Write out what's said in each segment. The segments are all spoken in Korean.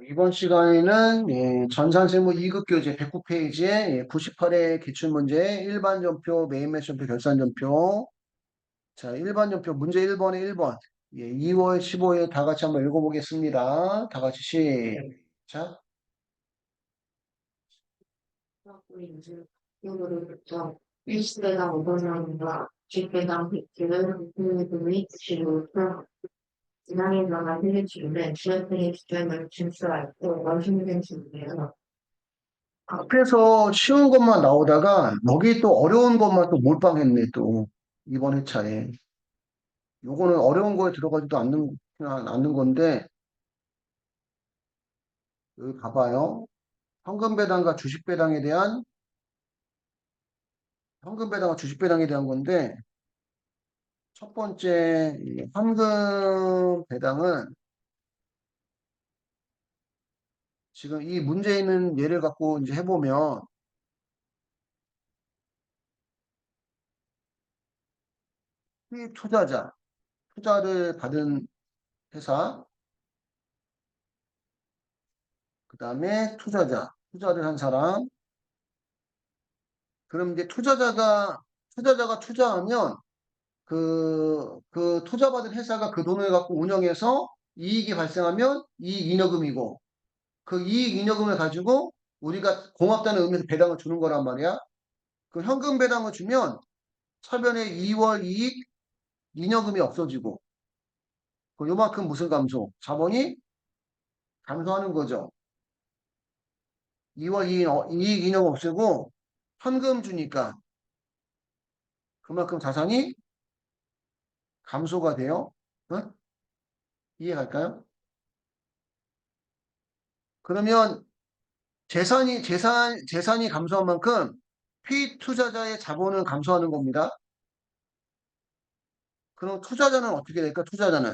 이번 시간에는 전산세무 2급 교재 109페이지에 98회 기출문제 일반 전표, 메인 매스 전표, 결산 전표. 자, 일반 전표 문제 1번에 1번. 2월 15일 다 같이 한번 읽어보겠습니다. 다 같이 시작. 요구로부터 1시대당 5번원과 10배당 100개를 금액 지시로부터 지방에서나 해외출입에 지역등의 주장을 진술할 때 원심된 질문이에요. 앞에서 쉬운 것만 나오다가 여기 또 어려운 것만 또 몰빵했네 또 이번 회차에. 요거는 어려운 거에 들어가지도 않는 건데 여기 봐봐요. 현금 배당과 주식 배당에 대한 건데 첫 번째 이 현금 배당은 지금 이 문제에 있는 예를 갖고 이제 해보면 이 투자를 받은 회사, 그 다음에 투자를 한 사람. 그럼 이제 투자자가 투자하면 그 투자받은 회사가 그 돈을 갖고 운영해서 이익이 발생하면 이익잉여금이고 그 이익잉여금을 가지고 우리가 고맙다는 의미에서 배당을 주는 거란 말이야. 그 현금 배당을 주면 차변에 2월 이익 잉여금이 없어지고 그 요만큼 무슨 감소? 자본이 감소하는 거죠. 2월 이익 잉여금 없애고 현금 주니까 그만큼 자산이 감소가 돼요. 응? 이해갈까요? 그러면 재산이 감소한 만큼 피투자자의 자본은 감소하는 겁니다. 그럼 투자자는 어떻게 될까? 투자자는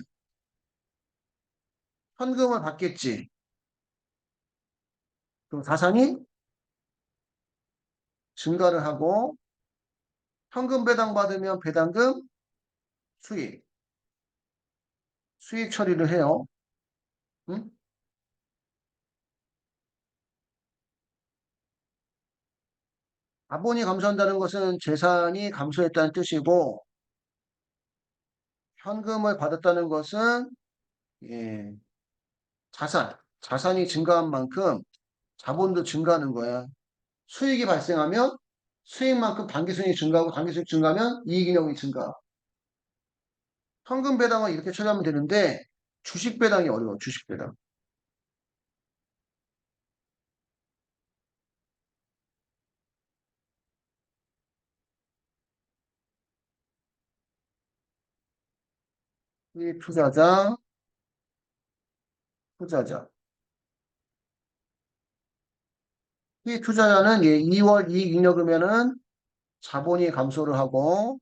현금을 받겠지. 그럼 자산이 증가를 하고 현금 배당 받으면 배당금 수익 처리를 해요. 응? 자본이 감소한다는 것은 재산이 감소했다는 뜻이고 현금을 받았다는 것은 예, 자산이 증가한 만큼 자본도 증가하는 거야. 수익이 발생하면 수익만큼 단기순이익 증가하고 단기순이익 증가하면 이익잉여금이 증가. 현금 배당은 이렇게 처리하면 되는데 주식 배당이 어려워. 주식 배당. 이 투자자. 이 투자자는 2월 이익잉여금에는 자본이 감소를 하고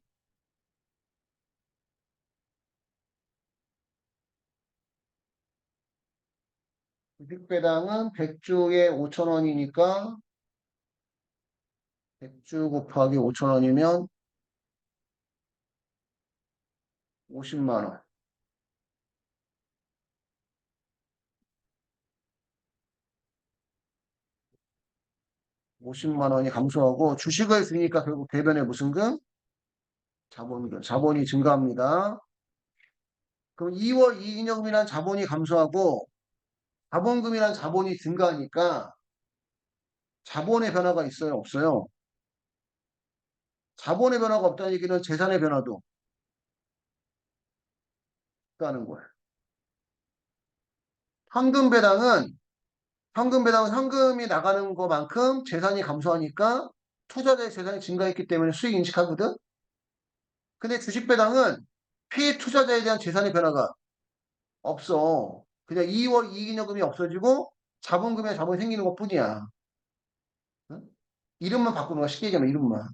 주식 배당은 100주에 5,000원이니까 100주 곱하기 5,000원이면 50만 원. 50만 원이 감소하고 주식을 쓰니까 결국 대변에 무슨 금? 자본금. 자본이 증가합니다. 그럼 2월 이익잉여금이란 자본이 감소하고 자본금이란 자본이 증가하니까 자본의 변화가 있어요? 없어요? 자본의 변화가 없다는 얘기는 재산의 변화도 없다는 거예요. 현금 배당은 현금이 나가는 것만큼 재산이 감소하니까 투자자의 재산이 증가했기 때문에 수익 인식하거든? 근데 주식 배당은 피투자자에 대한 재산의 변화가 없어. 그냥 2월 이익잉여금이 없어지고 자본금에 자본이 생기는 것 뿐이야. 응? 이름만 바꾸는 거야. 쉽게 얘기하면 이름만.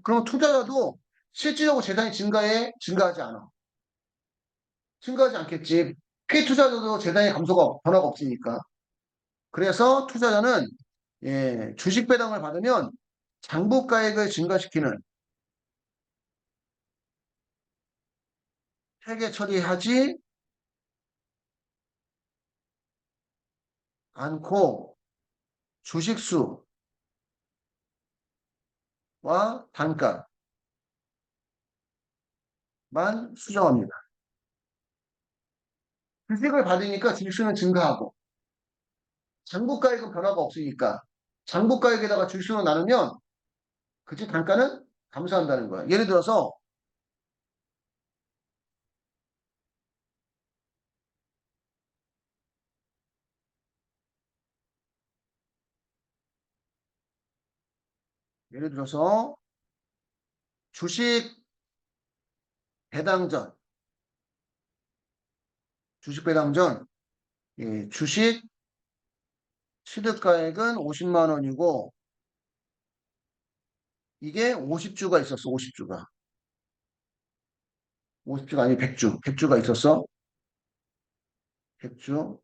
그럼 투자자도 실질적으로 재산이 증가하지 않아. 증가하지 않겠지. 피투자자도 재산의 변화가 없으니까. 그래서 투자자는 주식 배당을 받으면 장부가액을 증가시키는 회계 처리하지 않고 주식수와 단가만 수정합니다. 주식을 받으니까 주식수는 증가하고 장부가액은 변화가 없으니까 장부가액에다가 주식수를 나누면 그치 단가는 감소한다는 거야. 예를 들어서 주식 배당 전 주식 배당 전 주식 취득가액은 50만 원이고 이게 50주가 있었어. 50주가. 50주가 아니 100주. 100주가 있었어. 100주.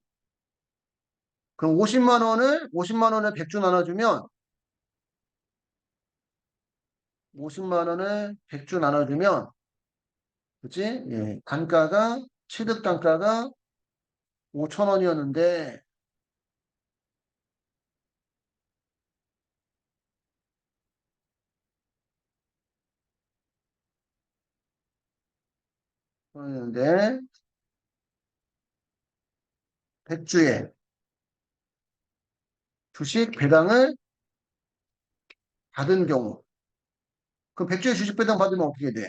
그럼 50만 원을 100주 나눠주면 50만 원을 100주 나눠주면 그치? 단가가 취득 단가가 5천 원이었는데 였는데 100주에 주식 배당을 받은 경우 그 100주에 주식 배당 받으면 어떻게 돼?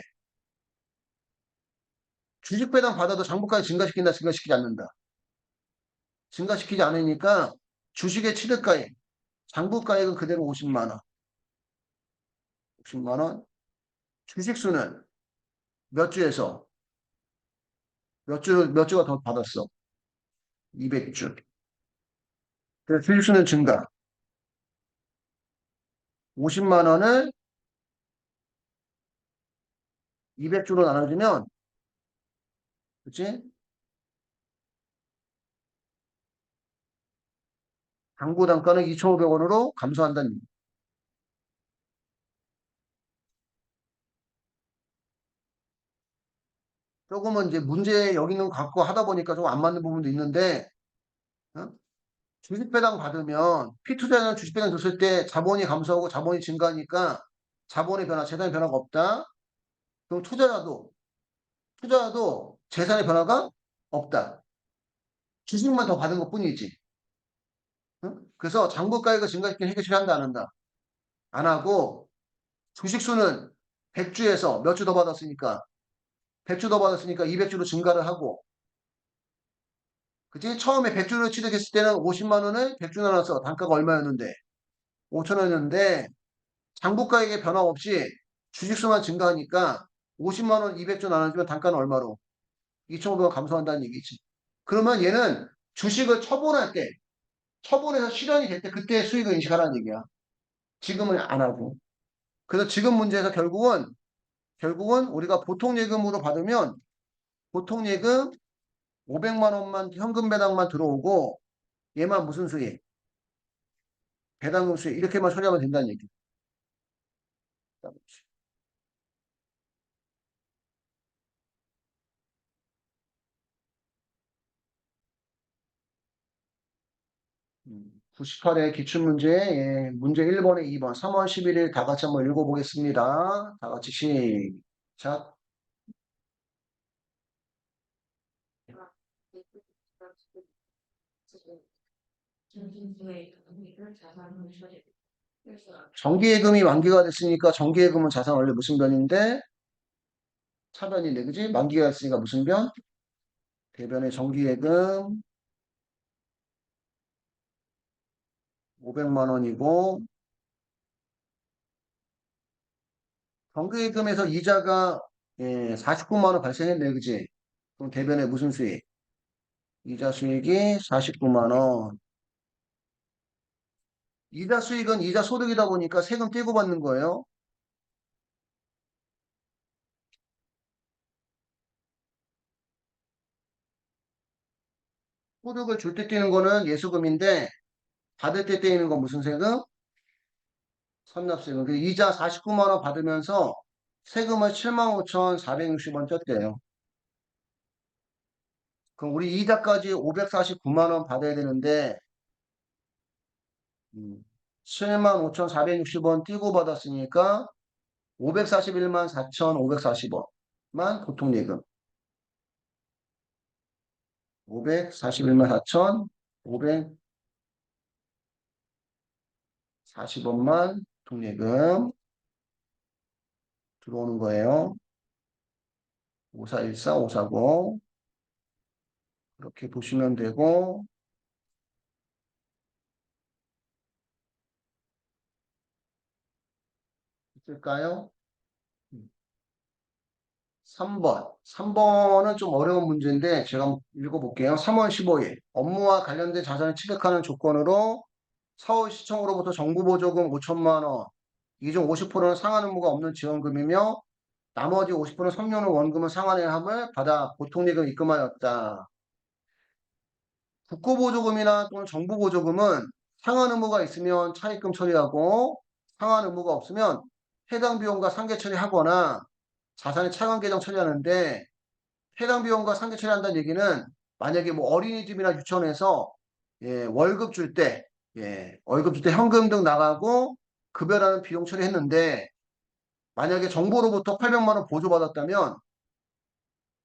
주식 배당 받아도 장부가액 증가시킨다, 증가시키지 않는다. 증가시키지 않으니까 주식의 취득가액, 장부가액은 그대로 50만 원. 50만 원. 주식수는 몇 주에서 몇 주가 더 받았어? 200주. 그래서 주식수는 증가. 50만 원을 200주로 나눠주면, 그치? 당구 단가는 2,500원으로 감소한다는 얘기. 조금은 이제 문제 여기는 갖고 하다 보니까 좀 안 맞는 부분도 있는데, 어? 주식배당 받으면, 피투자는 주식배당 줬을 때 자본이 감소하고 자본이 증가하니까 자본의 변화, 재산의 변화가 없다. 그럼 투자자도 재산의 변화가 없다. 주식만 더 받은 것 뿐이지. 응? 그래서 장부가액을 증가시키는 해결치를 한다, 안 한다? 안 하고, 주식수는 100주에서 몇 주 더 받았으니까, 100주 더 받았으니까 200주로 증가를 하고, 그치? 처음에 100주를 취득했을 때는 50만 원을 100주 나눠서 단가가 얼마였는데, 5천 원이었는데, 장부가액의 변화 없이 주식수만 증가하니까 50만 원 200주 나눠주면 단가는 얼마로? 2,500원 감소한다는 얘기지. 그러면 얘는 주식을 처분할 때, 처분해서 실현이 될 때 그때 수익을 인식하라는 얘기야. 지금은 안 하고. 그래서 지금 문제에서 결국은 우리가 보통 예금으로 받으면 보통 예금 500만 원만 현금 배당만 들어오고 얘만 무슨 수익? 배당금 수익 이렇게만 처리하면 된다는 얘기. 98회 기출문제, 문제 1번에 2번, 3월 11일 다 같이 한번 읽어보겠습니다. 다 같이 시작. 정기예금이 만기가 됐으니까 정기예금은 자산 원래 무슨 변인데 차변인데 그지? 만기가 됐으니까 무슨 변? 대변의 정기예금 500만 원이고 정기예금에서 이자가 49만 원 발생했네 그지? 그럼 대변의 무슨 수익? 이자 수익이 49만 원. 이자 수익은 이자 소득이다 보니까 세금 떼고 받는 거예요. 소득을 줄 때 떼는 거는 예수금인데 받을 때 떼이는 건 무슨 세금? 선납세금. 그 이자 49만 원 받으면서 세금을 75,460원 쪘대요. 그럼 우리 이자까지 549만 원 받아야 되는데 75,460원 띄고 받았으니까 541만 4,540원만 보통예금. 541만 4,540원만 보통예금 들어오는 거예요. 5414, 540 이렇게 보시면 되고 있을까요? 3번. 3번은 좀 어려운 문제인데 제가 한번 읽어볼게요. 3월 15일 업무와 관련된 자산을 취득하는 조건으로 서울시청으로부터 정부보조금 5천만 원, 이 중 50%는 상환 의무가 없는 지원금이며 나머지 50%는 성년후 원금은 상환해야 함을 받아 보통예금 입금하였다. 국고보조금이나 또는 정부보조금은 상환 의무가 있으면 차입금 처리하고 상환 의무가 없으면 해당 비용과 상계 처리하거나 자산의 차관 계정 처리하는데 해당 비용과 상계 처리한다는 얘기는 만약에 뭐 어린이집이나 유치원에서 월급 줄 때, 월급 줄 때 현금 등 나가고 급여라는 비용 처리했는데 만약에 정부로부터 800만 원 보조받았다면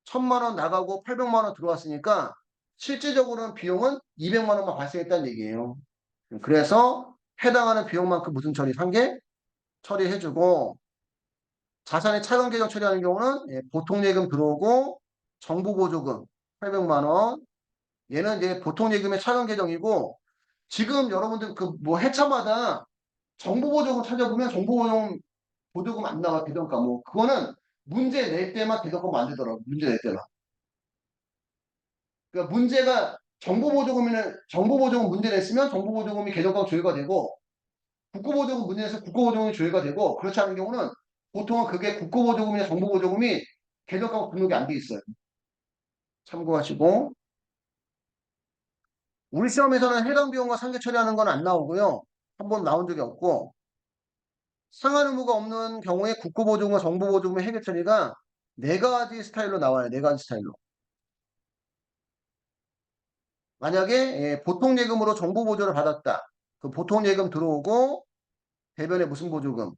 1000만 원 나가고 800만 원 들어왔으니까 실질적으로는 비용은 200만 원만 발생했다는 얘기예요. 그래서 해당하는 비용만큼 무슨 처리? 상계 처리해주고 자산의 차관 계정 처리하는 경우는 보통예금 들어오고 정부보조금 800만 원 얘는 이제 보통예금의 차관 계정이고 지금 여러분들 그 뭐 해차마다 정부보조금 찾아보면 보조금 안 나와 대정가 뭐 그거는 문제 낼 때만 대정가 만들더라고 문제 낼 때만. 그러니까 문제가 정부보조금 문제 냈으면 정부보조금이 계정가로 조회가 되고 국고보조금 문제 내서 국고보조금이 조회가 되고 그렇지 않은 경우는 보통은 그게 국고보조금이나 정부보조금이 계정가로 등록이 안 돼 있어요. 참고하시고 우리 시험에서는 해당 비용과 상계 처리하는 건 안 나오고요. 한 번 나온 적이 없고 상한 의무가 없는 경우에 국고보조금과 정부보조금의 해결 처리가 네 가지 스타일로 나와요. 네 가지 스타일로. 만약에 보통예금으로 정부보조를 받았다. 그 보통예금 들어오고 대변에 무슨 보조금?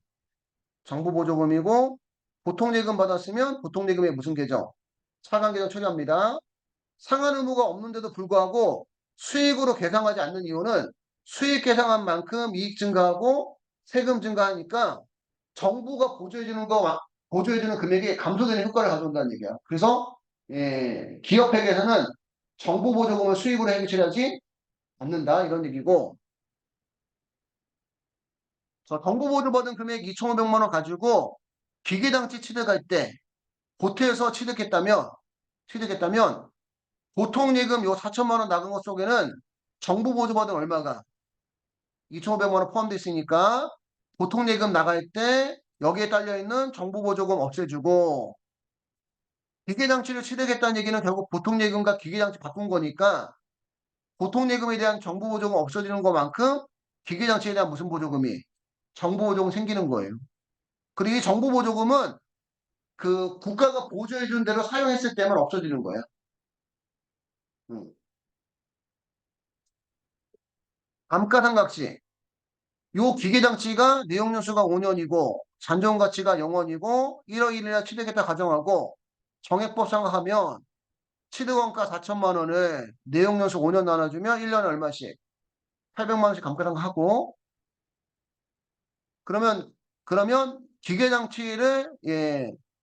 정부보조금이고 보통예금 받았으면 보통예금에 무슨 계정? 차관계정 처리합니다. 상한 의무가 없는데도 불구하고 수익으로 계상하지 않는 이유는 수익 계상한 만큼 이익 증가하고 세금 증가하니까 정부가 보조해주는 금액이 감소되는 효과를 가져온다는 얘기야. 그래서 기업회계에서는 정부 보조금을 수익으로 해결하지 않는다 이런 얘기고 정부 보조 받은 금액 2,500만 원 가지고 기계장치 취득할 때 보태에서 취득했다면 보통 예금 요 4천만 원 나간 것 속에는 정부 보조 받은 얼마가 2,500만 원 포함되어 있으니까 보통 예금 나갈 때 여기에 딸려 있는 정부 보조금 없애주고 기계장치를 취득했다는 얘기는 결국 보통예금과 기계장치 바꾼 거니까 보통예금에 대한 정부 보조금 없어지는 것만큼 기계장치에 대한 무슨 보조금이 정부 보조금 생기는 거예요. 그리고 이 정부 보조금은 그 국가가 보조해 준 대로 사용했을 때만 없어지는 거예요. 감가상각시 요 기계장치가 내용연수가 5년이고 잔존가치가 0원이고 1억 1일에 취득했다 가정하고 정액법 생각하면 취득원가 4천만 원을 내용연수 5년 나눠주면 1년에 얼마씩? 800만 원씩 감가상각하고 그러면 기계장치를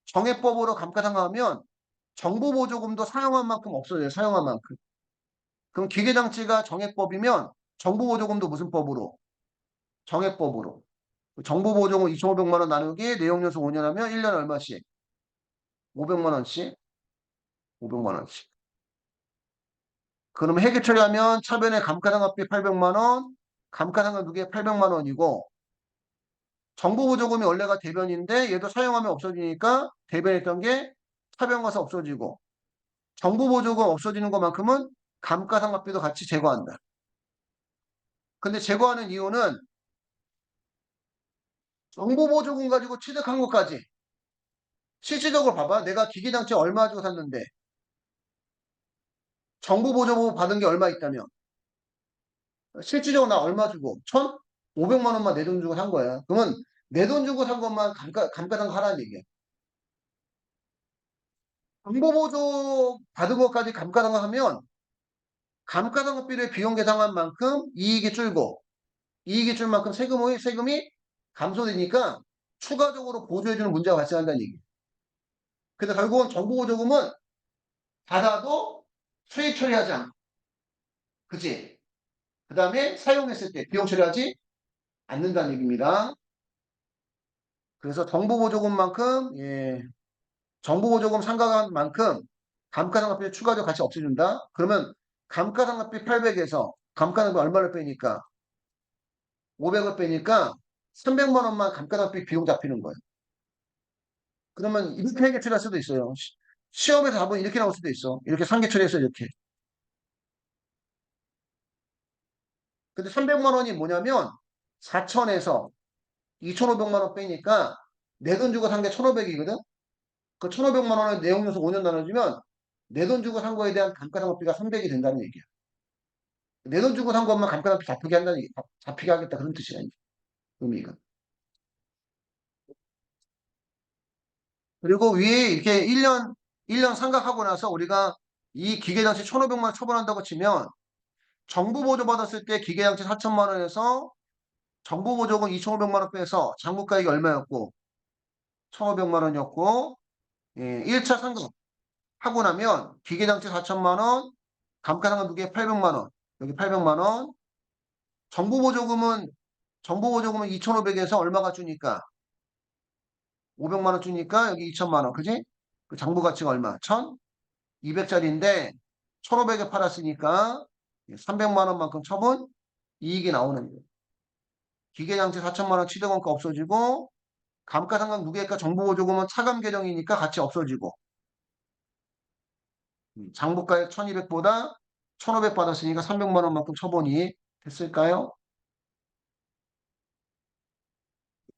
정액법으로 감가상각하면 정부 보조금도 사용한 만큼 없어져요. 사용한 만큼. 그럼 기계장치가 정액법이면 정부 보조금도 무슨 법으로? 정액법으로. 정부 보조금 2,500만 원 나누기 내용연수 5년 하면 1년에 얼마씩? 500만 원씩? 500만 원씩. 그러면 회계 처리하면 차변에 감가상각비 800만 원, 감가상각 누계 800만 원이고 정부 보조금이 원래가 대변인데 얘도 사용하면 없어지니까 대변했던 게 차변 가서 없어지고 정부 보조금 없어지는 것만큼은 감가상각비도 같이 제거한다. 근데 제거하는 이유는 정부 보조금 가지고 취득한 것까지 실질적으로 봐봐. 내가 기기장치 얼마 주고 샀는데 정부 보조금 받은 게 얼마 있다면 실질적으로 나 얼마 주고? 1,000? 500만 원만 내 돈 주고 산 거야. 그러면 내 돈 주고 산 것만 감가상각 하라는 얘기야. 정보보조 받은 것까지 감가상각 하면 감가상각비를 비용 계상한 만큼 이익이 줄고 이익이 줄 만큼 세금이 감소되니까 추가적으로 보조해주는 문제가 발생한다는 얘기예요. 근데 결국은 정보보조금은 받아도 수익 처리하지 않고, 그치? 그 다음에 사용했을 때 비용 처리하지 않는다는 얘기입니다. 그래서 정보보조금만큼, 정보보조금 상각한 만큼 감가상각비 추가적으로 같이 없애준다? 그러면 감가상각비 800에서 감가상각비 얼마를 빼니까 500을 빼니까 300만 원만 감가상각비 비용 잡히는 거예요. 그러면 이렇게 한개 처리할 수도 있어요. 시험에서 답은 이렇게 나올 수도 있어. 이렇게 상계 처리해서 이렇게. 근데 300만 원이 뭐냐면 4천에서 2,500만 원 빼니까 내 돈 주고 산 게 1,500이거든? 그 1,500만 원을 내용 요소 5년 나눠주면 내 돈 주고 산 거에 대한 감가상각비가 300이 된다는 얘기야. 내 돈 주고 산 것만 감가상각비 잡히게 한다는 얘기, 잡히게 하겠다 그런 뜻이야. 이제. 의미가. 그리고 위에 이렇게 1년 상각하고 나서 우리가 이 기계장치 1,500만 원 처분한다고 치면 정부 보조 받았을 때 기계장치 4천만 원에서 정부 보조금 2,500만 원 빼서 장부가액이 얼마였고 1,500만 원이었고 1차 상각 하고 나면 기계장치 4천만 원, 감가상각 두개 800만 원, 여기 800만 원, 정부 보조금은 2,500에서 얼마가 주니까 500만 원 주니까 여기 2천만 원, 그지? 그 장부 가치가 얼마? 1,200짜리인데 1,500에 팔았으니까 300만 원만큼 처분 이익이 나오는 거예요. 기계장치 4천만 원 취득원가 없어지고 감가상각 무게가 정부보조금은 차감 계정이니까 같이 없어지고 장부가액 1,200보다 1,500 받았으니까 300만 원만큼 처분이 됐을까요?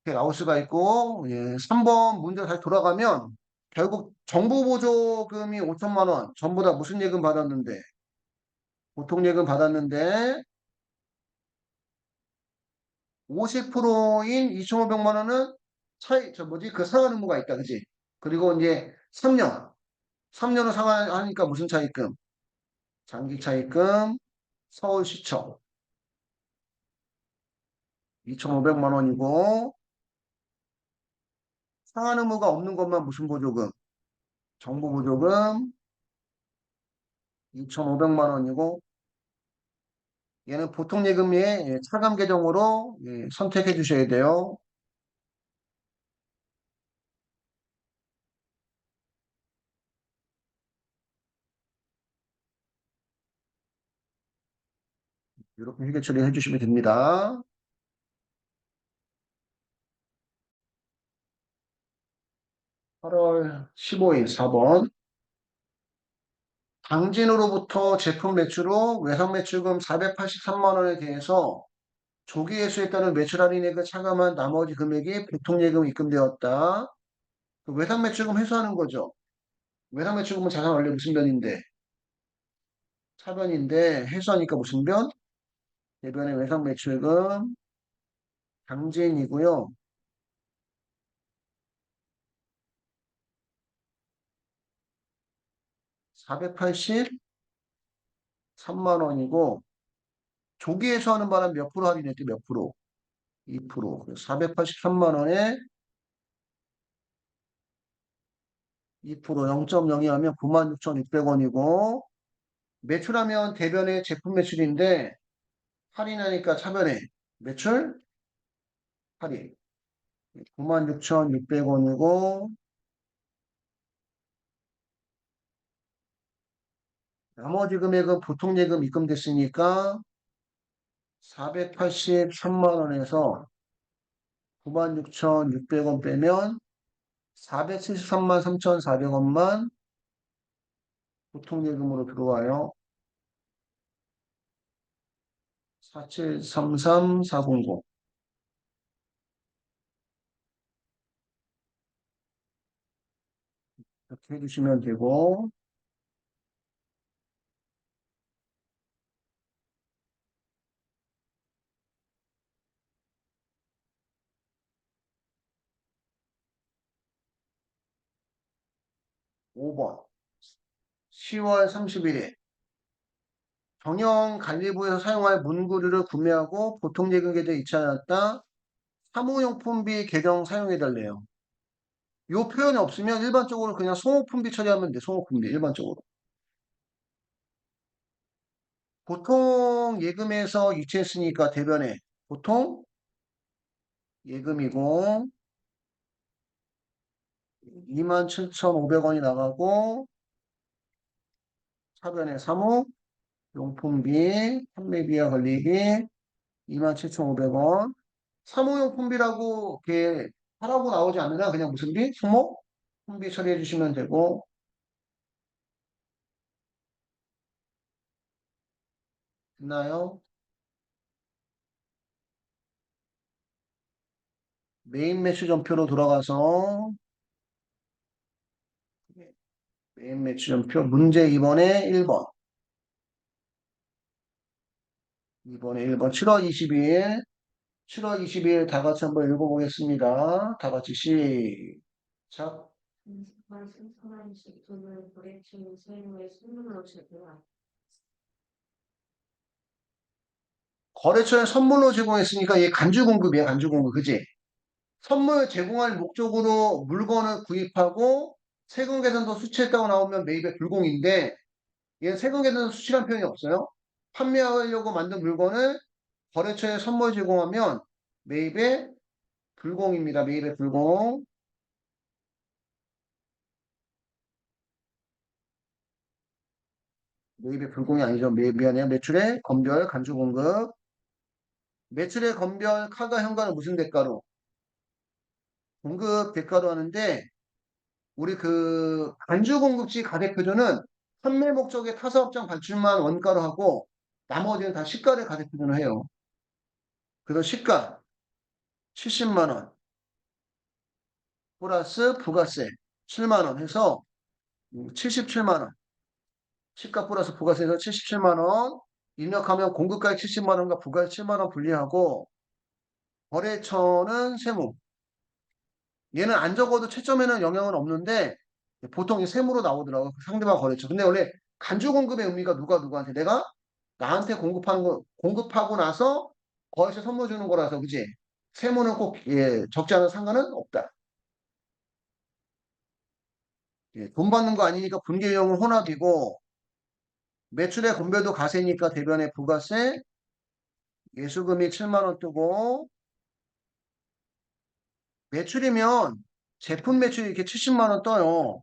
이렇게 나올 수가 있고 3번 문제 다시 돌아가면 결국 정부보조금이 5천만 원 전부 다 무슨 예금 받았는데 보통 예금 받았는데 50%인 2,500만 원은 그 상환 의무가 있다, 그지? 그리고 이제 3년을 상환하니까 무슨 차입금? 장기 차입금, 서울시청 2,500만 원이고 상환 의무가 없는 것만 무슨 보조금? 정부 보조금 2,500만 원이고 얘는 보통 예금의 차감 계정으로 선택해 주셔야 돼요. 이렇게 회계 처리해 주시면 됩니다. 8월 15일 4번 당진으로부터 제품 매출 후 외상 매출금 483만 원에 대해서 조기 회수했다는 매출 할인액을 차감한 나머지 금액이 보통예금 입금되었다. 그 외상 매출금 회수하는 거죠. 외상 매출금은 자산 원래 무슨 변인데? 차변인데 회수하니까 무슨 변? 대변의 외상 매출금 당진이고요. 483만 원이고 조기 회수하는 바람 몇 프로 할인했대? 몇 프로? 2%. 483만 원에 2% 0.02 하면 96,600원이고 매출하면 대변의 제품 매출인데 할인하니까 차변에 매출 할인 96,600원이고 나머지 금액은 보통 예금 입금됐으니까 483만 원에서 96,600원 빼면 473만 3,400원만 보통 예금으로 들어와요. 4733400 이렇게 해주시면 되고 5번. 10월 31일. 경영관리부에서 사용할 문구류를 구매하고 보통예금 계좌에 이체하였다. 사무용품비 계정 사용해달래요. 요 표현이 없으면 일반적으로 그냥 송호품비 처리하면 돼. 송호품비 일반적으로. 보통 예금에서 이체했으니까 대변에 보통 예금이고 27,500원이 나가고 사변에 사무용품비, 판매비와 관리비 27,500원. 사무용품비라고 이렇게 하라고 나오지 않으나 그냥 무슨 비? 소모품비 처리해 주시면 되고 됐나요? 메인 매출 전표로 돌아가서 메인 매출 전표 문제 2번에 1번 2번에 1번 7월 22일 7월 22일 다 같이 한번 읽어보겠습니다. 다 같이 시작. 신선한식 돈을 거래처에 사용해 선물로 제공한 거래처에 선물로 제공했으니까 얘 간주 공급이야, 간주 공급. 그지? 선물 제공할 목적으로 물건을 구입하고 세금 계산서 수취했다고 나오면 매입의 불공인데 얘는 세금 계산서 수취란 표현이 없어요. 판매하려고 만든 물건을 거래처에 선물 제공하면 매입의 불공입니다. 매입의 불공. 매입의 불공이 아니죠. 미안해요. 매출의 건별 간주 공급. 매출의 건별 카가 현관은 무슨 대가로? 공급 대가로 하는데 우리 그 간주 공급지 가대표준은 판매 목적의 타사업장 발출만 원가로 하고 나머지는 다 시가를 가대표준으로 해요. 그래서 시가 70만 원 플러스 부가세 7만 원 해서 77만 원. 시가 플러스 부가세에서 77만 원. 입력하면 공급가액 70만 원과 부가액 7만 원 분리하고 거래처는 세무. 얘는 안 적어도 채점에는 영향은 없는데 보통 이 세무로 나오더라고. 상대방 거래처. 근데 원래 간주 공급의 의미가 누가 누구한테 내가 나한테 공급하는 거 공급하고 나서 거래처 선물 주는 거라서 그지? 세무는 꼭 예, 적지 않은 상관은 없다. 예, 돈 받는 거 아니니까 분기비용은 혼합이고 매출의 건배도 가세니까 대변에 부가세 예수금이 7만 원 뜨고 매출이면 제품 매출이 이렇게 70만 원 떠요.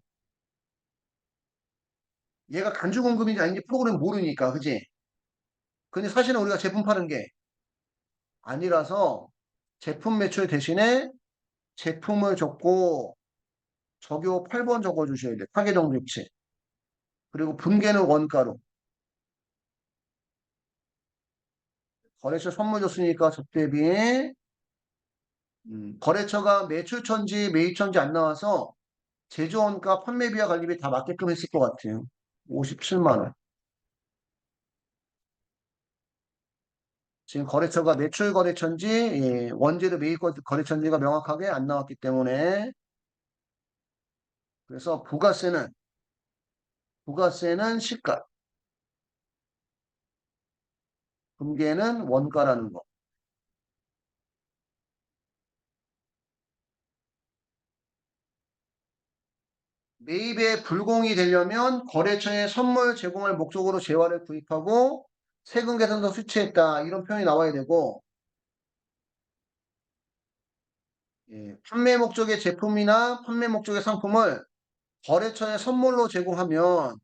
얘가 간주 공급인지 아닌지 프로그램 모르니까 그지? 근데 사실은 우리가 제품 파는 게 아니라서 제품 매출 대신에 제품을 적고 적요 8번 적어주셔야 돼요. 파괴정립치. 그리고 분계는 원가로. 거래처 선물 줬으니까 접대비. 거래처가 매출천지, 매입천지 안 나와서 제조원가, 판매비와 관리비 다 맞게끔 했을 것 같아요. 57만 원. 지금 거래처가 매출 거래처인지 예, 원재료 매입 거래처인지가 명확하게 안 나왔기 때문에 그래서 부가세는 시가, 분계는 원가라는 거. 매입에 불공이 되려면 거래처에 선물 제공할 목적으로 재화를 구입하고 세금 계산서 수취했다. 이런 표현이 나와야 되고 예, 판매 목적의 제품이나 판매 목적의 상품을 거래처에 선물로 제공하면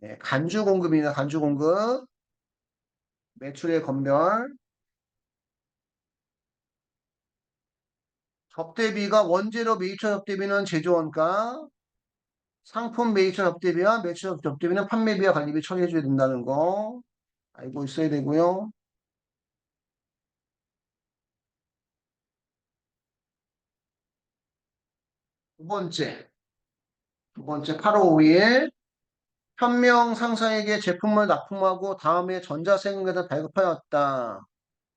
예, 간주 공급이나 간주 공급, 매출의 건별, 접대비가 원재료 매입처 접대비는 제조원가, 상품 매입처 접대비와 매출 접대비는 판매비와 관리비 처리해줘야 된다는 거 알고 있어야 되고요. 두 번째, 8호 5일 현명 상사에게 제품을 납품하고 다음에 전자세금계산 발급하였다.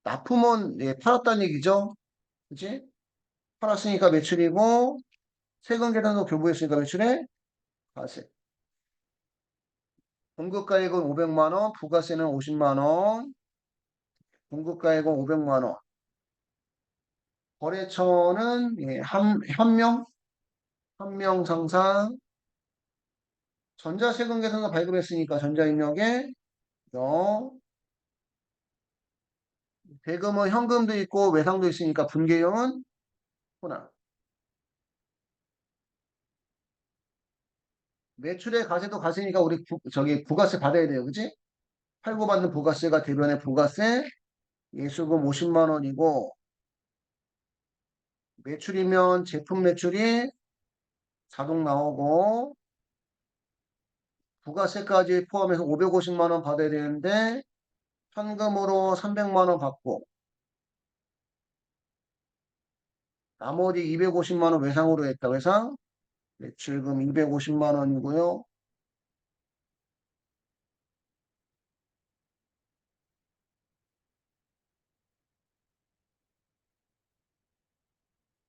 납품은 예, 팔았다는 얘기죠. 그치? 팔았으니까 매출이고 세금계산도 교부했으니까 매출에 가세. 공급가액은 500만 원, 부가세는 50만 원. 공급가액은 500만 원. 거래처는 예, 한 명 상상. 전자세금 계산서 발급했으니까 전자입력에 0. 대금은 현금도 있고 외상도 있으니까 분계형은 호나. 매출의 가세도 가세니까 우리 저기 부가세 받아야 돼요. 그지? 팔고받는 부가세가 대변의 부가세. 예수금 50만 원이고 매출이면 제품 매출이 자동 나오고 부가세까지 포함해서 550만 원 받아야 되는데 현금으로 300만 원 받고 나머지 250만 원 외상으로 했다. 외상 매출금 250만 원이고요.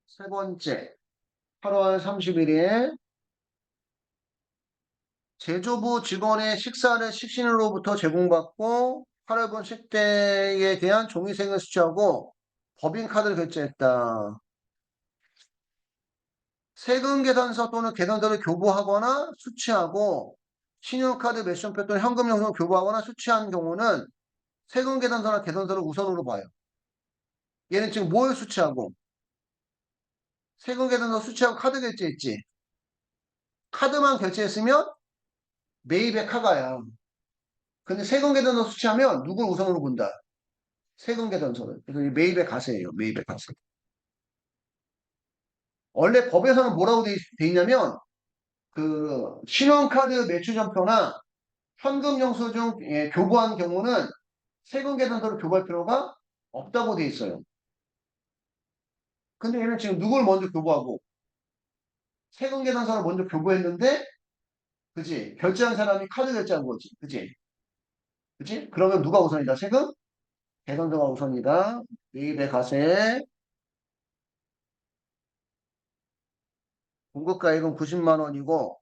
세 번째 8월 30일에 제조부 직원의 식사를 식신으로부터 제공받고 8월분 식대에 대한 종이생을 수취하고 법인카드를 결제했다. 세금 계산서 또는 계산서를 교부하거나 수취하고 신용카드 매션표 또는 현금 영수증을 교부하거나 수취한 경우는 세금 계산서나 계산서를 우선으로 봐요. 얘는 지금 뭘 수취하고 세금 계산서 수취하고 카드 결제했지. 카드만 결제했으면 매입의 카가야. 근데 세금 계산서 수취하면 누굴 우선으로 본다? 세금 계산서를. 그래서 이 매입의 가세예요. 매입의 가세. 원래 법에서는 뭐라고 돼 있냐면 그 신용카드 매출전표나 현금 영수증 예, 교부한 경우는 세금 계산서를 교부할 필요가 없다고 돼 있어요. 근데 얘는 지금 누굴 먼저 교부하고 세금 계산서를 먼저 교부했는데 그지? 결제한 사람이 카드 결제한 거지. 그지? 그지? 그러면 누가 우선이다? 세금? 계산서가 우선이다. 매입의 가세. 공급가액은 90만 원이고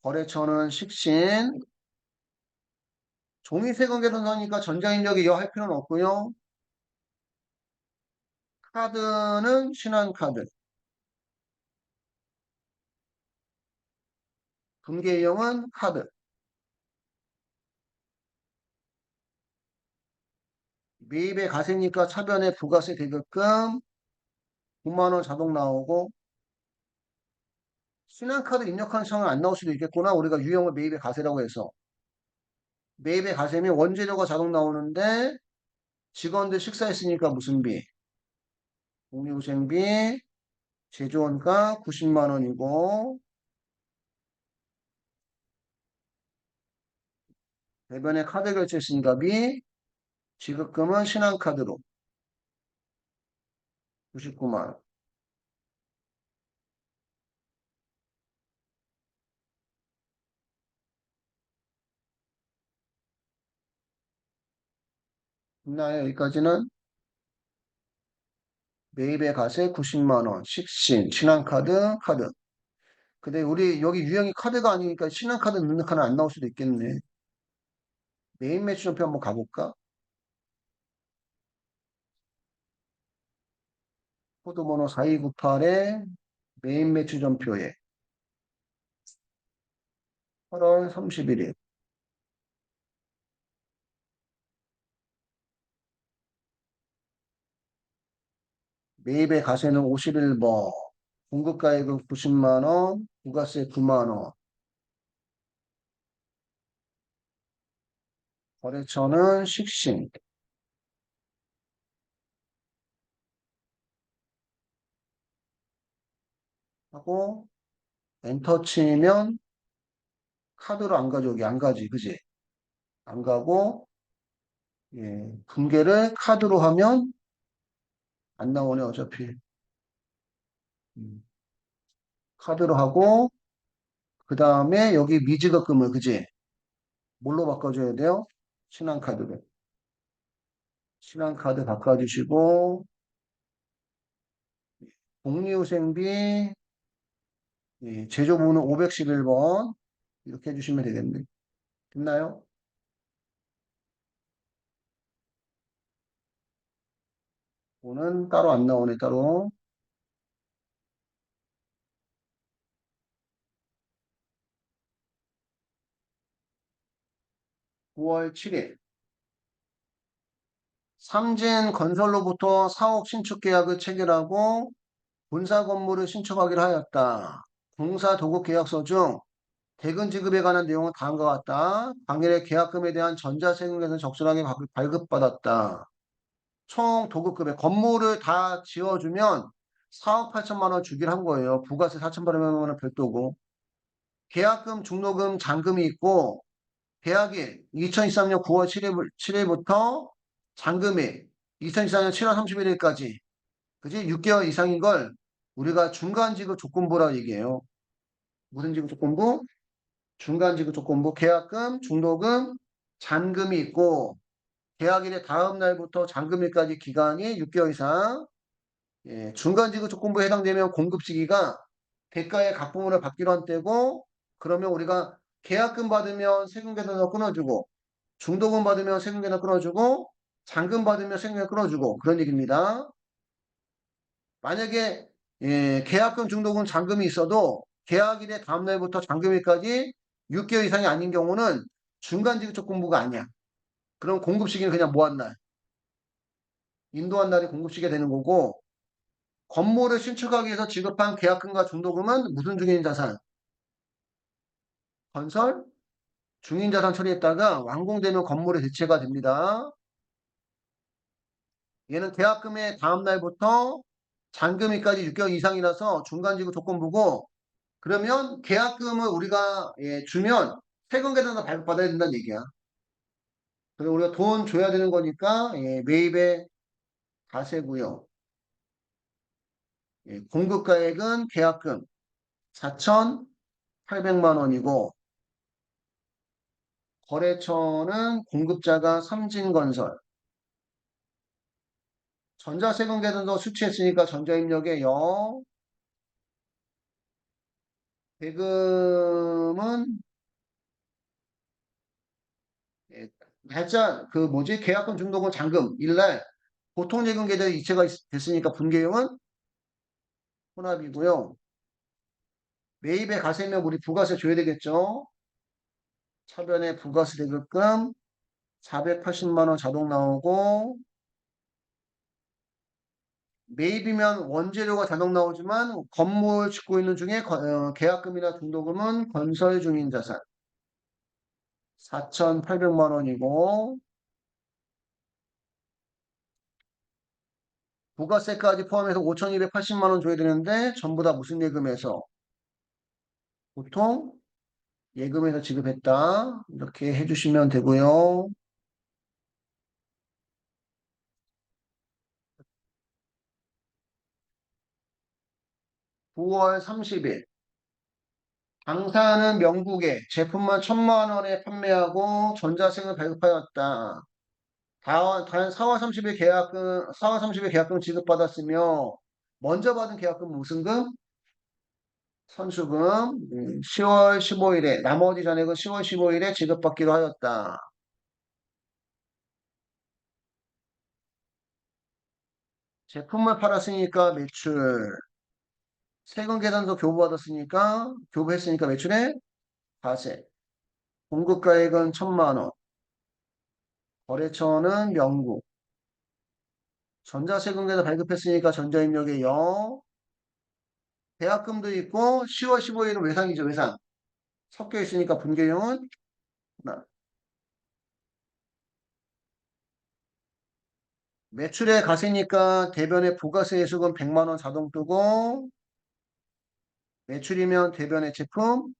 거래처는 식신. 종이 세금 계산서니까 전자인력이 할 필요는 없고요. 카드는 신한카드. 분계형은 카드. 매입의 가세니까 차변에 부가세 대급금 9만 원 자동 나오고 신한카드 입력하는 상황은 안 나올 수도 있겠구나. 우리가 유형을 매입의 가세라고 해서. 매입의 가세면 원재료가 자동 나오는데 직원들 식사했으니까 무슨 비? 복리후생비, 제조원가 90만 원이고 대변에 카드 결제했으니까 비, 지급금은 신한카드로 99만 원. 있나요? 여기까지는 매입의 가세 90만 원, 식신, 신한카드, 카드. 근데 우리 여기 유형이 카드가 아니니까 신한카드 넣는 카드 안 나올 수도 있겠네. 메인 매출표 한번 가볼까? 코드번호 4298에 메인 매출점표에 8월 31일 매입의 가세는 51번 공급가액은 90만 원 부가세 9만 원 거래처는 식신 하고 엔터 치면 카드로 안 가죠. 여기 안 가지. 그지? 안 가고 예, 분계를 카드로 하면 안 나오네 어차피 음, 카드로 하고 그 다음에 여기 미지급금을 그지? 뭘로 바꿔줘야 돼요? 신한카드로 신한카드 바꿔주시고 복리후생비 예, 제조부는 511번. 이렇게 해주시면 되겠네. 됐나요? 오는 따로 안 나오네, 따로. 9월 7일. 삼진 건설로부터 사옥 신축 계약을 체결하고 본사 건물을 신축하기로 하였다. 공사 도급 계약서 중 대금 지급에 관한 내용은 다음과 같다. 당일의 계약금에 대한 전자세금에서 적절하게 발급받았다. 총 도급금액 건물을 다 지어주면 4억 8천만 원 주기로 한 거예요. 부가세 4,800만 원은 별도고. 계약금, 중도금, 잔금이 있고 계약일 2023년 9월 7일부터 잔금일 2024년 7월 31일까지 그지? 6개월 이상인 걸 우리가 중간지급 조건부라고 얘기해요. 무슨 지급 조건부? 중간지급 조건부 계약금, 중도금, 잔금이 있고 계약일의 다음 날부터 잔금일까지 기간이 6개월 이상 예, 중간지급 조건부에 해당되면 공급 시기가 대가의 각부분을 받기로 한 때고 그러면 우리가 계약금 받으면 세금 계산서 끊어주고 중도금 받으면 세금 계산 끊어주고 잔금 받으면 세금 계산 끊어주고 그런 얘기입니다. 만약에 예, 계약금, 중도금, 잔금이 있어도 계약일의 다음 날부터 잔금일까지 6개월 이상이 아닌 경우는 중간지급조건부가 아니야. 그럼 공급 시기는 그냥 뭐 한 날? 인도한 날이 공급 시기가 되는 거고 건물을 신축하기 위해서 지급한 계약금과 중도금은 무슨 중개인 자산? 건설 중개인 자산 처리했다가 완공되면 건물의 대체가 됩니다. 얘는 계약금의 다음 날부터 잔금일까지 6개월 이상이라서 중간지급 조건부고 그러면 계약금을 우리가 예, 주면 세금 계산서 발급받아야 된다는 얘기야. 그래서 우리가 돈 줘야 되는 거니까 예, 매입의 가세고요. 예, 공급가액은 계약금 4,800만 원이고 거래처는 공급자가 삼진건설. 전자세금 계산서 수취했으니까 전자입력에 0. 대금은 예, 날짜 그 뭐지 계약금 중도금 잔금 일날 보통예금 계좌에 이체가 됐으니까 분계용은 혼합이고요. 매입에 가세면 우리 부가세 줘야 되겠죠. 차변에 부가세 대급금 480만 원 자동 나오고 매입이면 원재료가 자동 나오지만 건물 짓고 있는 중에 계약금이나 중도금은 건설 중인 자산 4,800만 원이고 부가세까지 포함해서 5,280만 원 줘야 되는데 전부 다 무슨 예금에서 보통 예금에서 지급했다. 이렇게 해주시면 되고요. 9월 30일 당사는 명국에 제품만 1,000만 원에 판매하고 전자세금을 발급하였다. 단 4월 30일 계약금, 4월 30일 계약금 지급받았으며 먼저 받은 계약금 무슨 금? 선수금 10월 15일에 나머지 잔액은 10월 15일에 지급받기로 하였다. 제품을 팔았으니까 매출, 세금 계산서 교부받았으니까 교부했으니까 매출에 과세. 공급가액은 1,000만 원. 거래처는 명국. 전자세금 계산 발급했으니까 전자입력에 0. 계약금도 있고 10월 15일은 외상이죠, 외상. 섞여 있으니까 분계용은 하나. 매출에 가세니까 대변에 부가세 예수금 100만 원 자동 뜨고 매출이면 대변에 제품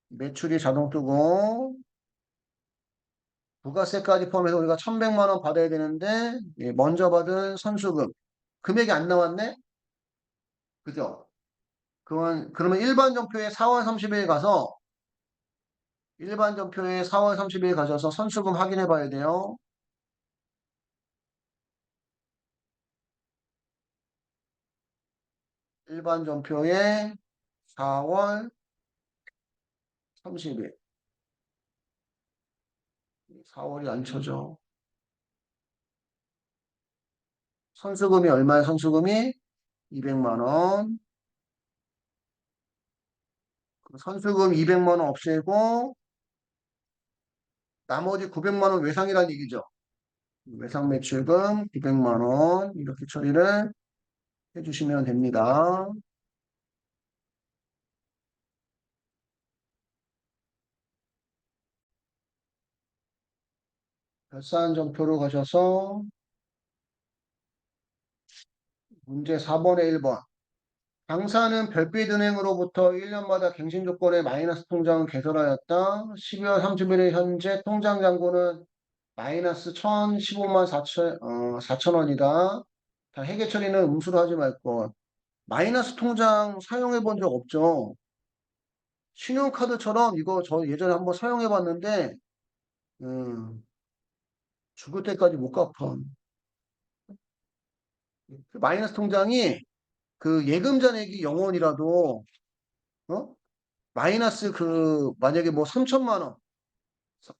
매출이 자동 뜨고 부가세까지 포함해서 우리가 1,100만 원 받아야 되는데 예, 먼저 받은 선수금 금액이 안 나왔네? 그죠? 그러면 일반 전표에 4월 30일 가서 일반 전표에 4월 30일 가셔서 선수금 확인해 봐야 돼요. 일반 전표에 4월 30일. 4월이 안 쳐져. 선수금이 얼마야? 선수금이 200만 원. 선수금 200만 원 없애고 나머지 900만 원 외상이라는 얘기죠. 외상 매출금 200만 원 이렇게 처리를 해주시면 됩니다. 결산점표로 가셔서 문제 4번에 1번. 당사는 별빛은행으로부터 1년마다 갱신 조건의 마이너스 통장을 개설하였다. 12월 30일에 현재 통장 잔고는 마이너스 1,015만 4천 원이다. 회계 처리는 음수로 하지 말 것. 마이너스 통장 사용해 본 적 없죠? 신용카드처럼 이거 저 예전에 한번 사용해 봤는데, 죽을 때까지 못 갚아. 그 마이너스 통장이 그 예금 잔액이 0원이라도, 어? 마이너스 만약에 뭐 3천만 원,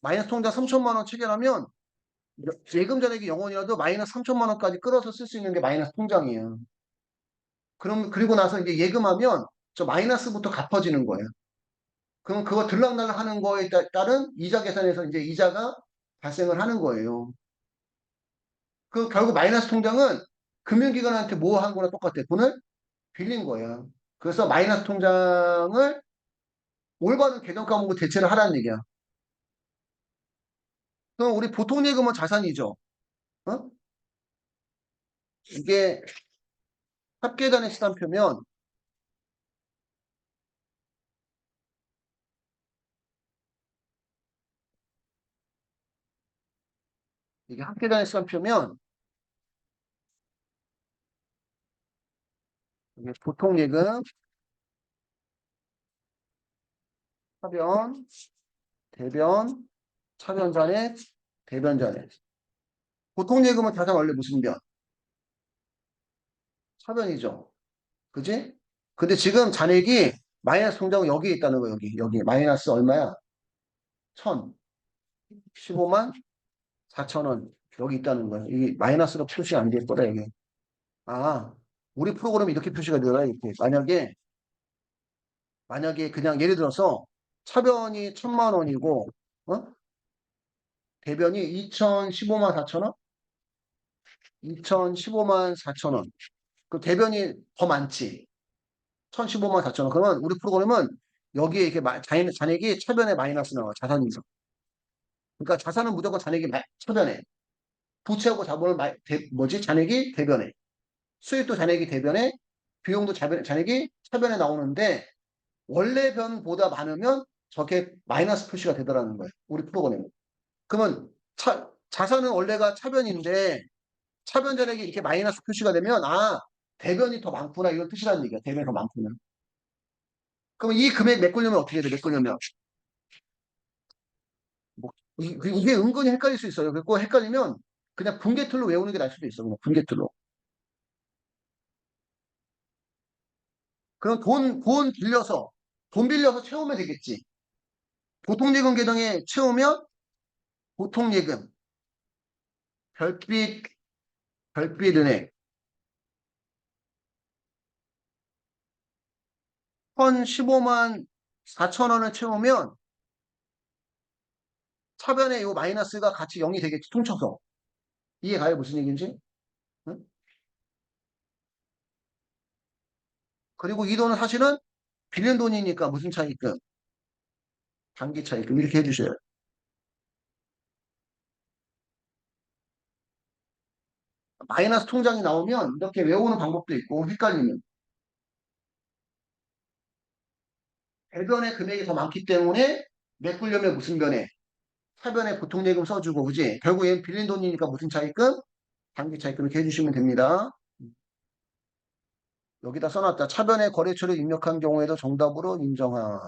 마이너스 통장 3천만 원 체결하면 예금 잔액이 0원이라도 마이너스 3천만 원까지 끌어서 쓸 수 있는 게 마이너스 통장이에요. 그리고 나서 이제 예금하면 저 마이너스부터 갚아지는 거예요. 그럼 그거 들락날락 하는 거에 따른 이자 계산에서 이제 이자가 발생을 하는 거예요. 그 결국 마이너스 통장은 금융기관한테 뭐 한 거나 똑같아. 돈을 빌린 거야. 그래서 마이너스 통장을 올바른 계정 과목으로 대체를 하라는 얘기야. 그럼 우리 보통 예금은 자산이죠. 어? 이게 합계단의 시간표면 이게 합계단의 시간표면 이게 보통 예금, 차변, 대변, 차변 잔액, 대변 잔액. 보통 예금은 자산 원래 무슨 변? 차변이죠. 그지? 근데 지금 잔액이 마이너스 통장은 여기에 있다는 거야, 여기. 마이너스 얼마야? 1,015만 4천 원. 여기 있다는 거야. 이게 마이너스로 표시가 안 될 거다, 이게. 아, 우리 프로그램이 이렇게 표시가 되더라, 이렇게. 만약에 그냥 예를 들어서 차변이 1,000만 원이고, 어? 대변이 2,015만 4천 원? 2,015만 4천 원. 그 대변이 더 많지. 1,015만 4천 원. 그러면 우리 프로그램은 여기에 이렇게 잔액이 차변에 마이너스 나와. 자산이죠. 그러니까 자산은 무조건 잔액이 차변에. 부채하고 자본은 잔액이 대변에. 수입도 잔액이 대변에. 비용도 잔액이 차변에 나오는데 원래 변보다 많으면 저게 마이너스 표시가 되더라는 거예요. 우리 프로그램은. 그러면 자산은 원래가 차변인데 차변 잔액이 이렇게 마이너스 표시가 되면 대변이 더 많구나 이런 뜻이라는 얘기야. 대변이 더 많구나. 그럼 이 금액 메꾸려면 어떻게 해야 돼? 메꾸려면 뭐, 이게 은근히 헷갈릴 수 있어요. 그리고 헷갈리면 그냥 분계틀로 외우는 게 나을 수도 있어. 그냥 분계틀로. 그럼 돈 빌려서 채우면 되겠지. 보통예금 계정에 채우면 보통예금, 별빛, 별빛은행 1,015만 4천 원을 채우면 차변에 이 마이너스가 같이 0이 되겠지. 퉁쳐서. 이해가요? 무슨 얘기인지? 응? 그리고 이 돈은 사실은 빌린 돈이니까 무슨 차이금? 단기 차이금. 이렇게 해주셔요. 마이너스 통장이 나오면 이렇게 외우는 방법도 있고 헷갈리면 배변의 금액이 더 많기 때문에 메꾸려면 무슨 변에 차변에 보통 예금 써주고 그지? 결국 얘는 빌린 돈이니까 무슨 차이금? 단기 차이금 이렇게 해주시면 됩니다. 여기다 써놨다. 차변에 거래처를 입력한 경우에도 정답으로 인정하.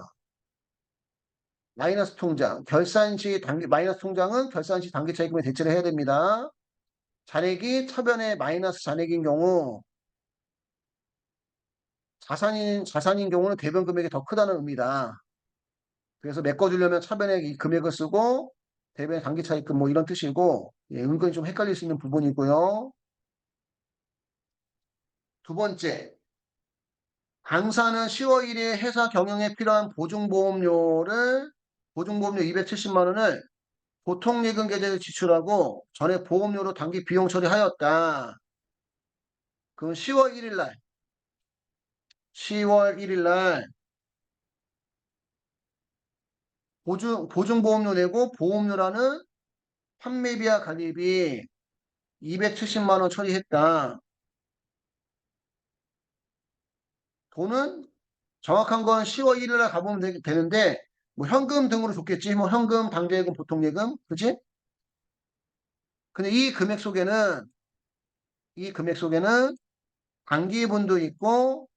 마이너스 통장 결산 시 마이너스 통장은 결산 시 단기 차이금에 대체를 해야 됩니다. 잔액이 차변에 마이너스 잔액인 경우 자산인 경우는 대변 금액이 더 크다는 의미다. 그래서 메꿔주려면 차변에 이 금액을 쓰고 대변 단기 차입금 뭐 이런 뜻이고 예, 은근히 좀 헷갈릴 수 있는 부분이고요. 두 번째, 강사는 10월 1일 회사 경영에 필요한 보증보험료 270만 원을 보통예금 계좌에 지출하고 전에 보험료로 단기 비용 처리하였다. 그럼 10월 1일 날 보증보험료 내고 보험료라는 판매비와 관리비 270만 원 처리했다. 돈은 정확한 건 10월 1일 날 가보면 되는데 뭐 현금 등으로 줬겠지. 뭐 현금, 당좌예금, 보통예금. 그치? 근데 이 금액 속에는 단기분도 있고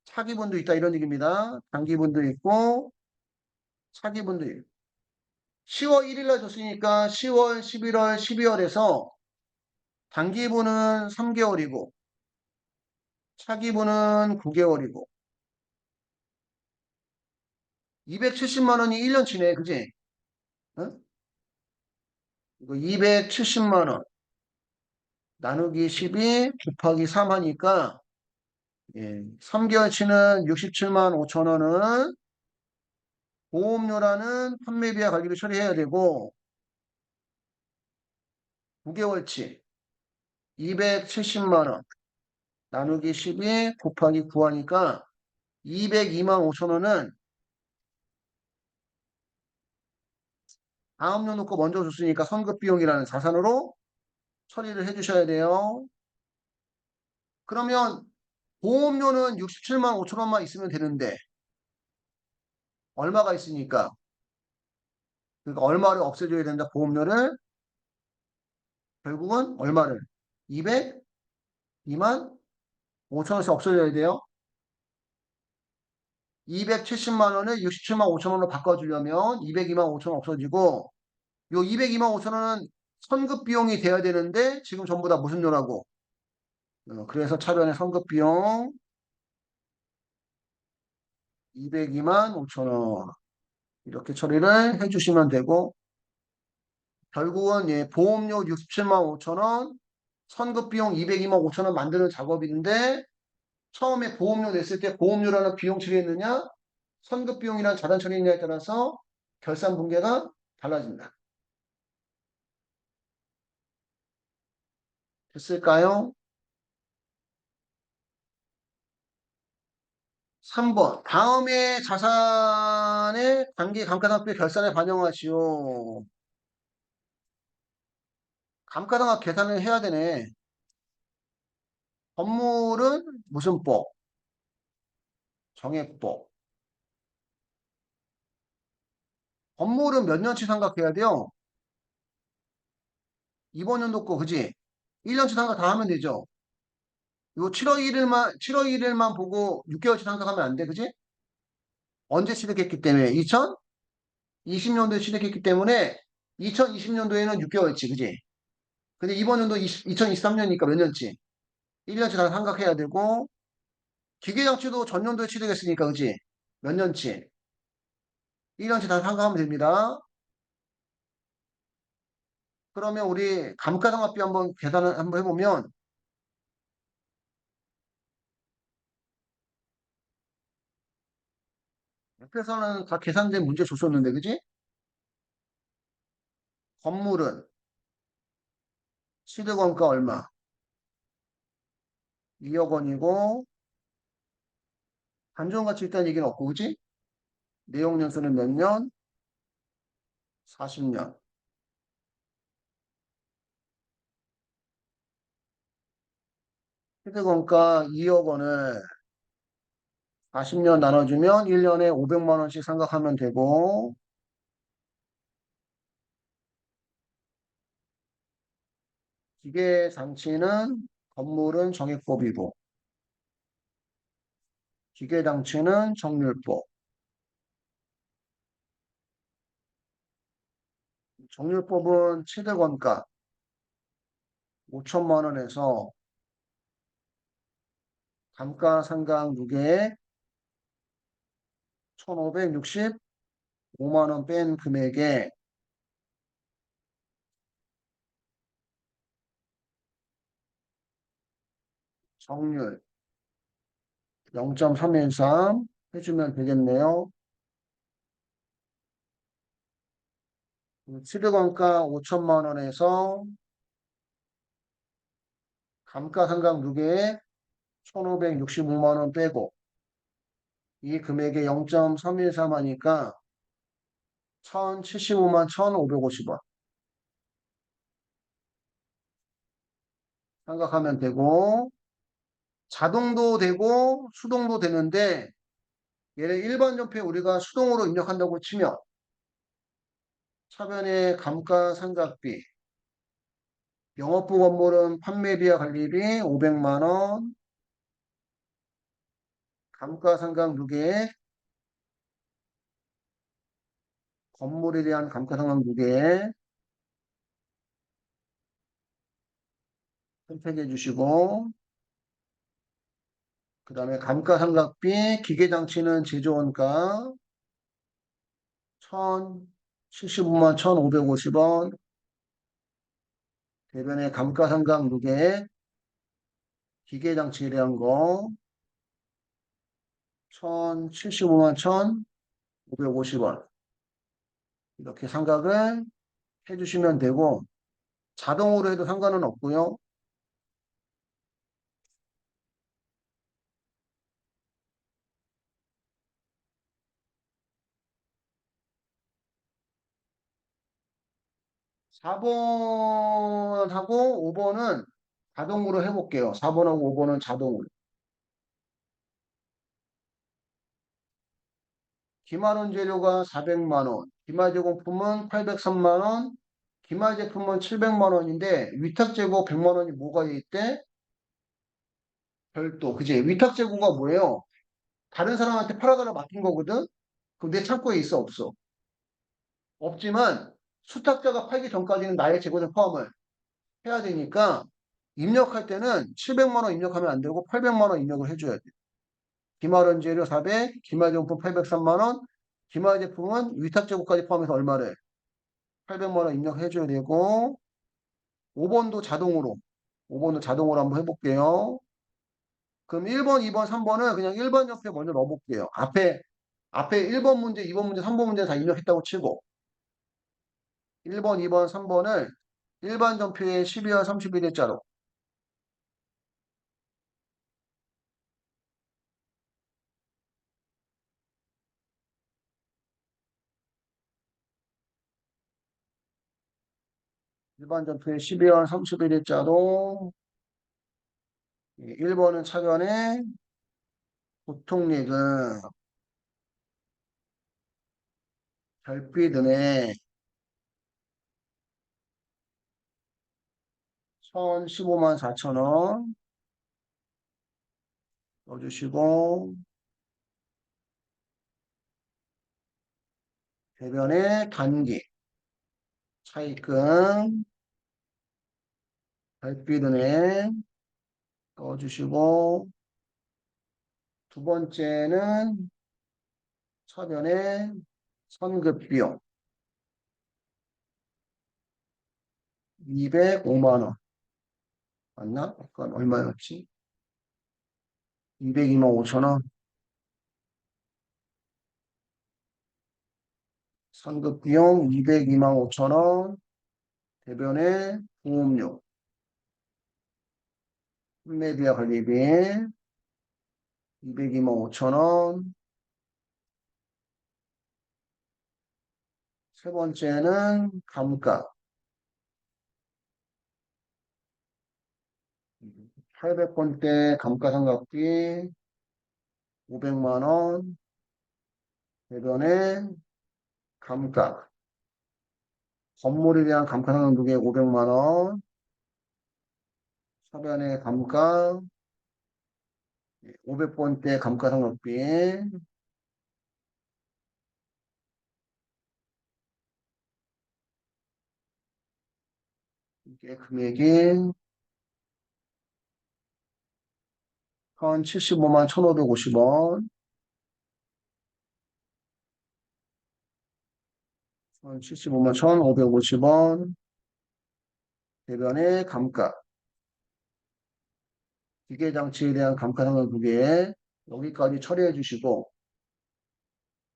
차기분도 있다 이런 얘기입니다. 단기분도 있고 차기분도 있고 10월 1일 날 줬으니까 10월, 11월, 12월에서 단기분은 3개월이고 차기분은 9개월이고 270만 원이 1년치네. 그지? 응? 이거 270만 원 나누기 12 곱하기 3 하니까 예, 3개월치는 67만 5천 원은 보험료라는 판매비와 관리비 처리해야 되고 9개월치 270만 원 나누기 12 곱하기 9 하니까 202만 5천 원은 다음료 놓고 먼저 줬으니까 선급비용이라는 자산으로 처리를 해주셔야 돼요. 그러면 보험료는 67만 5천 원만 있으면 되는데 얼마가 있으니까 그러니까 얼마를 없애줘야 된다. 보험료를 결국은 얼마를 202만 5천 원씩 없어져야 돼요. 270만 원을 67만 5천 원으로 바꿔주려면 202만 5천 원 없어지고 요 202만 5천 원은 선급 비용이 돼야 되는데 지금 전부 다 무슨 료라고 그래서 차변의 선급 비용 202만 5천 원 이렇게 처리를 해주시면 되고 결국은 예, 보험료 67만 5천 원 선급 비용 202만 5천 원 만드는 작업인데 처음에 보험료 냈을 때 보험료라는 비용 처리했느냐 선급 비용이란 자산 처리했느냐에 따라서 결산 분계가 달라진다. 됐을까요? 3번. 다음에 자산의 단기 감가상각비 결산에 반영하시오. 감가상각 계산을 해야 되네. 건물은 무슨 법? 정액법. 건물은 몇 년치 상각해야 돼요? 이번 연도 거, 그지? 1년치 상각 다 하면 되죠? 이거 7월 1일만 보고 6개월치 상각하면 안 돼, 그지? 언제 시작했기 때문에? 2020년도에 시작했기 때문에 2020년도에는 6개월치, 그지? 근데 이번 연도 2023년이니까 몇 년치? 1년치 다 상각해야 되고, 기계장치도 전년도에 취득했으니까, 그지? 몇 년치? 1년치 다 상각하면 됩니다. 그러면 우리 감가상각비 한번 계산을 한번 해보면, 옆에서는 다 계산된 문제 줬었는데, 그지? 건물은 취득원가 얼마? 2억 원이고, 단종가치 있다는 얘기는 없고, 그지? 내용 연수는 몇 년? 40년. 취득원가 2억 원을 40년 나눠주면 1년에 500만 원씩 상각하면 되고, 기계 장치는 건물은 정액법이고, 기계 장치는 정률법. 정률법은 취득원가 5천만 원에서 감가상각누계 1,565만 원 뺀 금액에 정률 0.313 해주면 되겠네요. 취득원가 5천만 원에서 감가상각누계에 1,565만 원 빼고 이 금액에 0.313 하니까 1,075만 1,550원 생각하면 되고 자동도 되고 수동도 되는데 얘를 일반 전표에 우리가 수동으로 입력한다고 치면 차변의 감가상각비 영업부 건물은 판매비와 관리비 500만 원 감가상각누계 건물에 대한 감가상각누계 선택해 주시고 그 다음에 감가상각비 기계장치는 제조원가 1,075만 1,550원 대변의 감가상각누계 기계장치에 대한 거 1,075만 1,550원 이렇게 상각을 해주시면 되고 자동으로 해도 상관은 없고요. 4번하고 5번은 자동으로 해볼게요. 4번하고 5번은 자동으로. 기말원 재료가 400만 원, 기말제공품은 803만 원, 기말제품은 700만 원인데 위탁재고 100만 원이 뭐가 있대? 별도. 그지? 위탁재고가 뭐예요? 다른 사람한테 팔아달라 맡긴 거거든? 그럼 내 창고에 있어, 없어? 없지만 수탁자가 팔기 전까지는 나의 재고를 포함을 해야 되니까 입력할 때는 700만 원 입력하면 안 되고 800만 원 입력을 해줘야 돼. 기말원 재료 400, 기말제품 803만 원, 기말 제품은 위탁재고까지 포함해서 얼마래? 800만 원 입력해줘야 되고 5번도 자동으로 5번도 자동으로 한번 해볼게요. 그럼 1번, 2번, 3번은 그냥 일반 옆에 먼저 넣어볼게요. 앞에 1번 문제, 2번 문제, 3번 문제 다 입력했다고 치고 1번, 2번, 3번을 일반 전표에 12월 31일자로 일반 전표에 12월 31일자로 1번은 차변에 보통예금 별빛 은행 1,015만 4천 원 넣어주시고 대변에 단기 차입금 별빛 은행 넣어주시고 두 번째는 차변에 선급비용 205만 원 맞나? 아까 얼마였지? 202만 5천 원 선급비용 202만 5천 원 대변에 보험료 판매비와 관리비 202만 5천 원 세 번째는 감가 800번대 감가상각비 500만 원 대변에 감가 건물에 대한 감가상각비에 500만 원 서변의 감가 500번대 감가상각비 이게 금액이 1075만 1550원. 75만 1550원. 대변의 감가. 기계장치에 대한 감가상각 2개. 여기까지 처리해 주시고.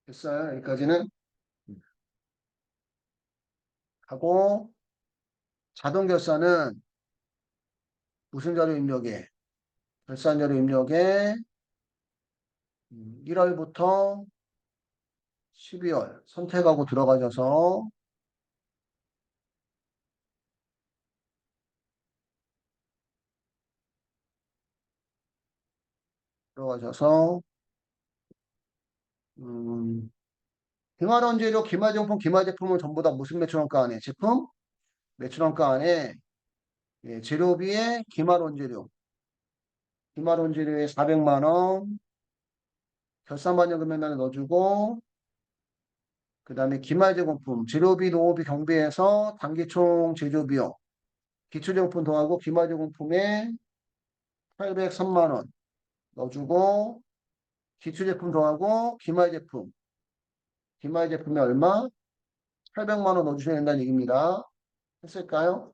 됐어요. 여기까지는. 하고, 자동결산은 무슨 자료 입력에? 결산 자료 입력에 1월부터 12월 선택하고 들어가셔서 들어가셔서 음, 기말원재료, 기말정품, 기말제품은 전부 다 무슨 매출원가 안에 제품? 매출원가 안에 예, 재료비에 기말원재료, 기말원재료에 400만 원, 결산반영 금액란에 넣어주고 그 다음에 기말제공품, 재료비, 노후비, 경비에서 단기총 제조비용, 기초제공품 더하고 기말제공품에 803만 원 넣어주고 기초제품 더하고 기말제품, 기말제품이 얼마? 800만 원 넣어주셔야 된다는 얘기입니다. 했을까요?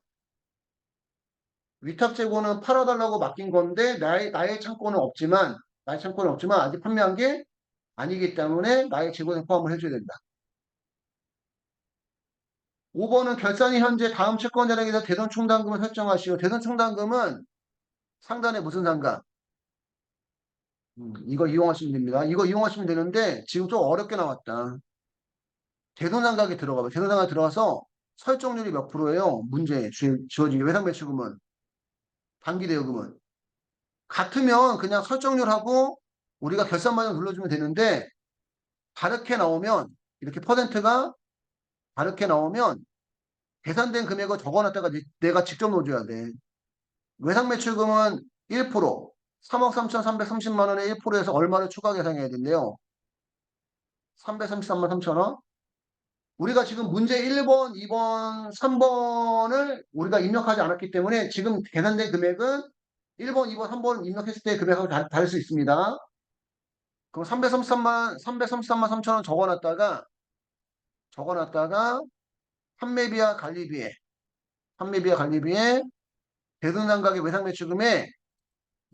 위탁재고는 팔아달라고 맡긴 건데 나의 창고는 없지만 아직 판매한 게 아니기 때문에 나의 재고에 포함을 해줘야 된다. 5번은 결산이 현재 다음 채권 자력에서 대손충당금을 설정하시오. 대손충당금은 상단에 무슨 상가? 이거 이용하시면 됩니다. 이거 이용하시면 되는데 지금 좀 어렵게 나왔다. 대손상각에 들어가요. 대손상각에 들어가서 설정률이 몇 프로예요? 문제에 주어진 게 외상매출금은 단기대여금은 같으면 그냥 설정률하고 우리가 결산 반영 눌러주면 되는데 다르게 나오면 이렇게 퍼센트가 다르게 나오면 계산된 금액을 적어놨다가 내가 직접 넣어줘야 돼. 외상매출금은 1%, 3억 3,330만 원에 1%에서 얼마를 추가 계산해야 된대요. 333만 3천 원. 우리가 지금 문제 1번, 2번, 3번을 우리가 입력하지 않았기 때문에 지금 계산된 금액은 1번, 2번, 3번 입력했을 때 금액하고 다를 수 있습니다. 그럼 333만 3천 원 적어놨다가 판매비와 관리비에 대손상각의 외상매출금에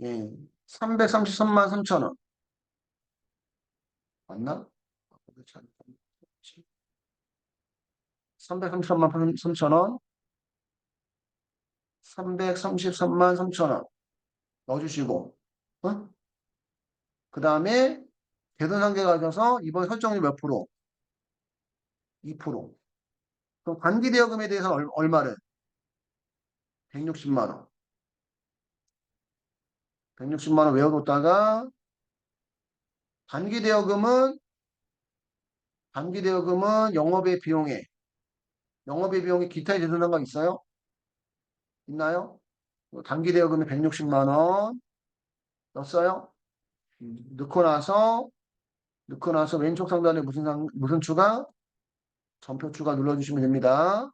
예, 333만 3천 원 맞나? 333만 3천 원 333만 3천 원 넣어주시고 어? 그 다음에 대손상계 가져서 이번 설정률 몇 프로? 2%. 그럼 단기대여금에 대해서는 얼마를? 160만 원. 160만 원 외워뒀다가 단기대여금은 영업의 비용에 기타의 대손상각 있어요? 있나요? 단기대여금이 160만 원 넣었어요? 넣고 나서 왼쪽 상단에 무슨 추가? 전표 추가 눌러주시면 됩니다.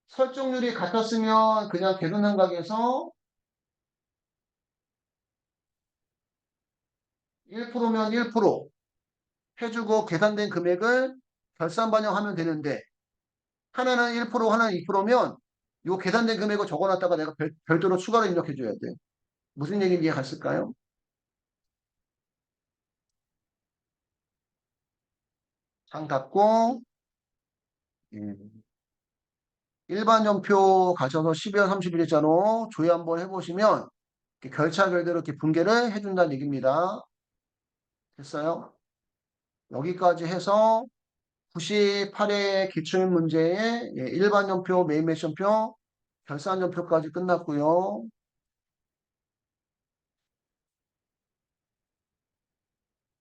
설정률이 같았으면 그냥 대손상각에서 1%면 1% 해주고 계산된 금액을 결산 반영하면 되는데 하나는 1%, 하나는 2%면 이 계산된 금액을 적어놨다가 내가 별도로 추가로 입력해줘야 돼. 무슨 얘기인지 이해갔을까요? 장 닫고 일반 연표 가셔서 12월 31일자로 조회 한번 해보시면 결차 결대로 이렇게 분개를 해준다는 얘기입니다. 됐어요? 여기까지 해서 98회 기출 문제의 일반 연표, 메인 매션표, 결산 연표까지 끝났고요.